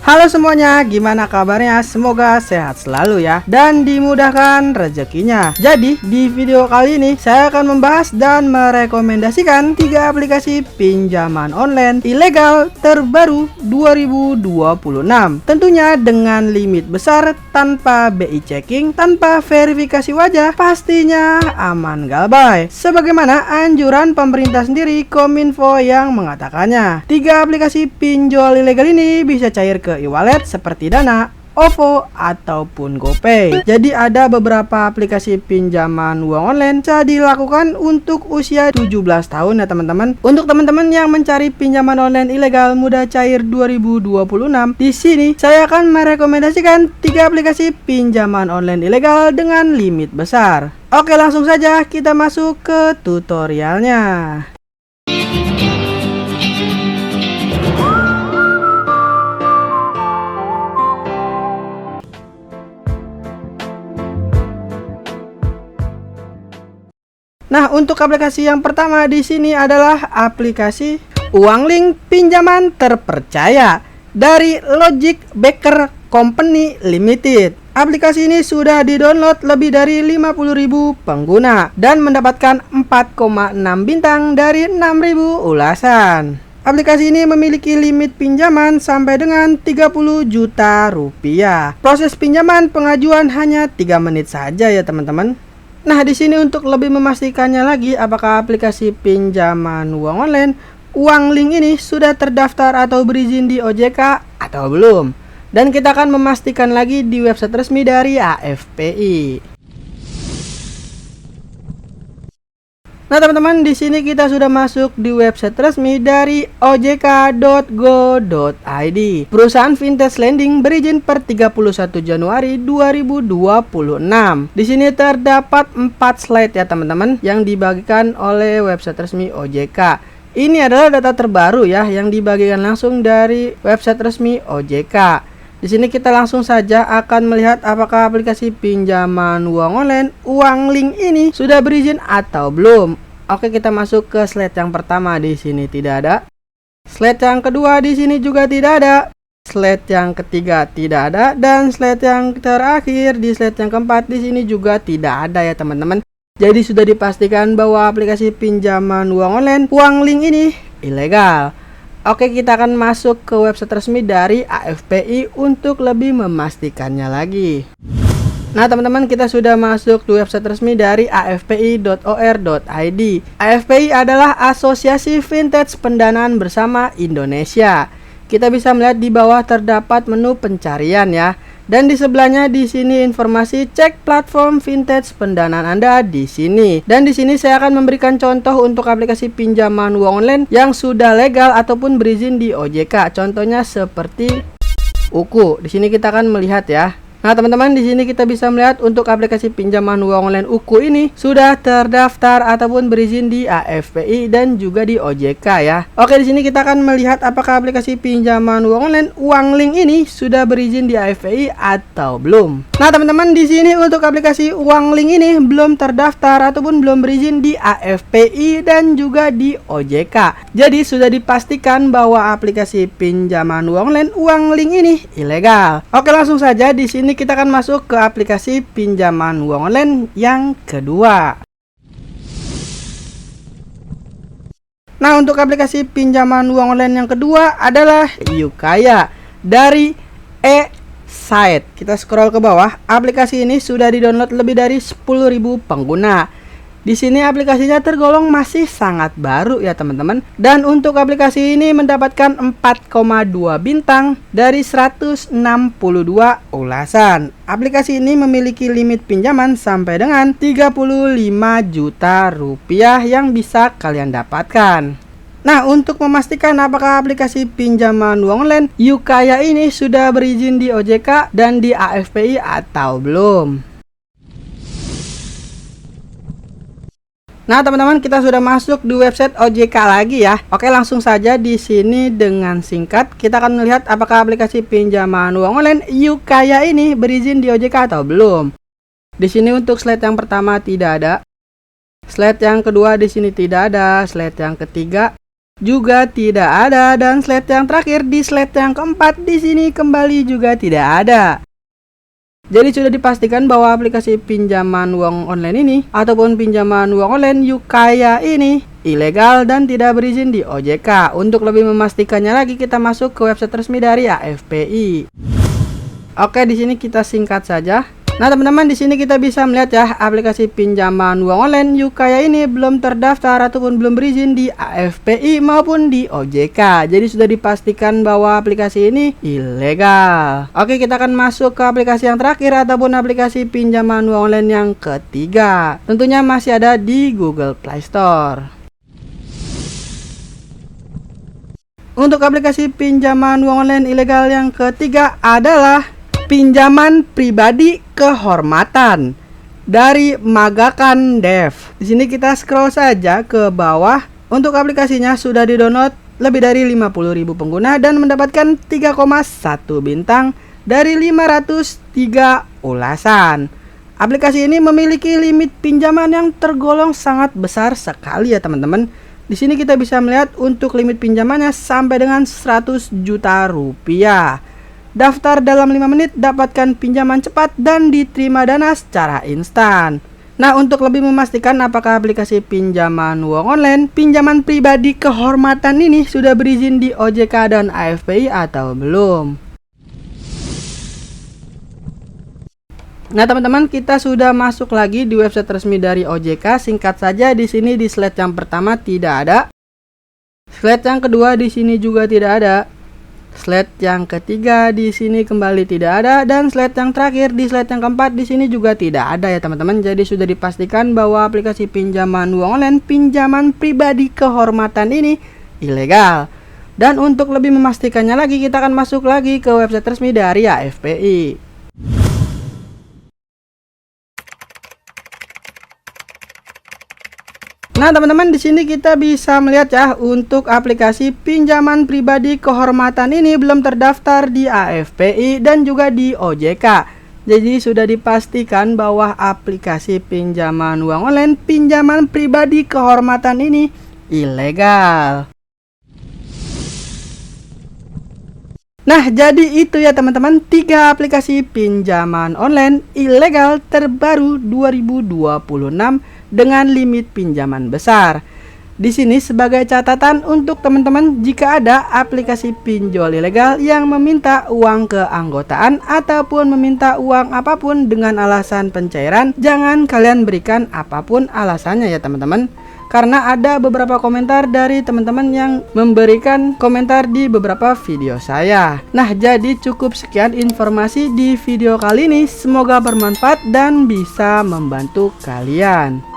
Halo semuanya, gimana kabarnya? Semoga sehat selalu ya dan dimudahkan rezekinya. Jadi di video kali ini saya akan membahas dan merekomendasikan 3 aplikasi pinjaman online ilegal terbaru 2026. Tentunya dengan limit besar, tanpa BI checking, tanpa verifikasi wajah, pastinya aman galbay. Sebagaimana anjuran pemerintah sendiri, Kominfo yang mengatakannya. 3 aplikasi pinjol ilegal ini bisa cair ke e-wallet seperti Dana, OVO, ataupun GoPay. Jadi ada beberapa aplikasi pinjaman uang online bisa dilakukan untuk usia 17 tahun ya teman-teman. Untuk teman-teman yang mencari pinjaman online ilegal mudah cair 2026, di sini saya akan merekomendasikan 3 aplikasi pinjaman online ilegal dengan limit besar. Oke, langsung saja kita masuk ke tutorialnya. Nah, untuk aplikasi yang pertama di sini adalah aplikasi Uang-Link pinjaman terpercaya dari Logic Backer Company Limited. Aplikasi ini sudah di-download lebih dari 50.000 pengguna dan mendapatkan 4,6 bintang dari 6.000 ulasan. Aplikasi ini memiliki limit pinjaman sampai dengan 30 juta rupiah. Proses pinjaman pengajuan hanya 3 menit saja ya teman-teman. Nah, di sini untuk lebih memastikannya lagi apakah aplikasi pinjaman uang online Uang-Link ini sudah terdaftar atau berizin di OJK atau belum. Dan kita akan memastikan lagi di website resmi dari AFPI. Nah, teman-teman, di sini kita sudah masuk di website resmi dari ojk.go.id. Perusahaan Vintage Lending berizin per 31 Januari 2026. Di sini terdapat 4 slide ya, teman-teman, yang dibagikan oleh website resmi OJK. Ini adalah data terbaru ya yang dibagikan langsung dari website resmi OJK. Di sini kita langsung saja akan melihat apakah aplikasi pinjaman uang online Uang-Link ini sudah berizin atau belum. Oke, kita masuk ke slide yang pertama, di sini tidak ada. Slide yang kedua di sini juga tidak ada. Slide yang ketiga tidak ada dan slide yang terakhir di slide yang keempat di sini juga tidak ada ya teman-teman. Jadi sudah dipastikan bahwa aplikasi pinjaman uang online Uang-Link ini ilegal. Oke, kita akan masuk ke website resmi dari AFPI untuk lebih memastikannya lagi. Nah, teman-teman, kita sudah masuk di website resmi dari afpi.or.id. AFPI adalah Asosiasi Vintage Pendanaan Bersama Indonesia. Kita bisa melihat di bawah terdapat menu pencarian ya. Dan di sebelahnya di sini informasi cek platform vintage pendanaan Anda di sini. Dan di sini saya akan memberikan contoh untuk aplikasi pinjaman uang online yang sudah legal ataupun berizin di OJK. Contohnya seperti UKU. Di sini kita akan melihat ya. Nah, teman-teman, di sini kita bisa melihat untuk aplikasi pinjaman uang online UKU ini sudah terdaftar ataupun berizin di AFPI dan juga di OJK ya. Oke, di sini kita akan melihat apakah aplikasi pinjaman uang online Uang-Link ini sudah berizin di AFPI atau belum. Nah, teman-teman, di sini untuk aplikasi Uang-Link ini belum terdaftar ataupun belum berizin di AFPI dan juga di OJK. Jadi sudah dipastikan bahwa aplikasi pinjaman uang online Uang-Link ini ilegal. Oke, langsung saja di sini kita akan masuk ke aplikasi pinjaman uang online yang kedua. Nah, untuk aplikasi pinjaman uang online yang kedua adalah Yukaya dari e-site. Kita scroll ke bawah. Aplikasi ini sudah di-download lebih dari 10.000 pengguna. Di sini aplikasinya tergolong masih sangat baru ya teman-teman. Dan untuk aplikasi ini mendapatkan 4,2 bintang dari 162 ulasan. Aplikasi ini memiliki limit pinjaman sampai dengan 35 juta rupiah yang bisa kalian dapatkan. Nah, untuk memastikan apakah aplikasi pinjaman uang online Yukaya ini sudah berizin di OJK dan di AFPI atau belum. Nah, teman-teman, kita sudah masuk di website OJK lagi ya. Oke, langsung saja di sini dengan singkat kita akan melihat apakah aplikasi pinjaman uang online Yukaya ini berizin di OJK atau belum. Di sini untuk slide yang pertama tidak ada. Slide yang kedua di sini tidak ada. Slide yang ketiga juga tidak ada, dan slide yang terakhir di slide yang keempat di sini kembali juga tidak ada. Jadi sudah dipastikan bahwa aplikasi pinjaman uang online ini ataupun pinjaman uang online Yuukaya ini ilegal dan tidak berizin di OJK. Untuk lebih memastikannya lagi, kita masuk ke website resmi dari AFPI. Oke, di sini kita singkat saja. Nah teman-teman, di sini kita bisa melihat ya, aplikasi pinjaman uang online Yuukaya ini belum terdaftar ataupun belum berizin di AFPI maupun di OJK. Jadi sudah dipastikan bahwa aplikasi ini ilegal. Oke, kita akan masuk ke aplikasi yang terakhir ataupun aplikasi pinjaman uang online yang ketiga. Tentunya masih ada di Google Play Store. Untuk aplikasi pinjaman uang online ilegal yang ketiga adalah pinjaman pribadi kehormatan dari Magakan Dev. Di sini kita scroll saja ke bawah. Untuk aplikasinya sudah di-download lebih dari 50.000 pengguna dan mendapatkan 3,1 bintang dari 503 ulasan. Aplikasi ini memiliki limit pinjaman yang tergolong sangat besar sekali ya teman-teman. Di sini kita bisa melihat untuk limit pinjamannya sampai dengan 100 juta rupiah. Daftar dalam 5 menit, dapatkan pinjaman cepat dan diterima dana secara instan. Nah, untuk lebih memastikan apakah aplikasi pinjaman uang online, pinjaman pribadi kehormatan ini sudah berizin di OJK dan AFPI atau belum. Nah, teman-teman, kita sudah masuk lagi di website resmi dari OJK. Singkat saja, di sini di slide yang pertama tidak ada. Slide yang kedua di sini juga tidak ada. Slide yang ketiga di sini kembali tidak ada, dan slide yang terakhir di slide yang keempat di sini juga tidak ada ya teman-teman. Jadi sudah dipastikan bahwa aplikasi pinjaman uang online, pinjaman pribadi kehormatan ini ilegal. Dan untuk lebih memastikannya lagi, kita akan masuk lagi ke website resmi dari AFPI. Nah teman-teman, di sini kita bisa melihat ya, untuk aplikasi pinjaman pribadi kehormatan ini belum terdaftar di AFPI dan juga di OJK. Jadi sudah dipastikan bahwa aplikasi pinjaman uang online, pinjaman pribadi kehormatan ini ilegal. Nah, jadi itu ya teman-teman, 3 aplikasi pinjaman online ilegal terbaru 2026 dengan limit pinjaman besar. Di sini sebagai catatan untuk teman-teman, jika ada aplikasi pinjol ilegal yang meminta uang keanggotaan ataupun meminta uang apapun dengan alasan pencairan, jangan kalian berikan apapun alasannya ya teman-teman. Karena ada beberapa komentar dari teman-teman yang memberikan komentar di beberapa video saya. Nah, jadi cukup sekian informasi di video kali ini. Semoga bermanfaat dan bisa membantu kalian.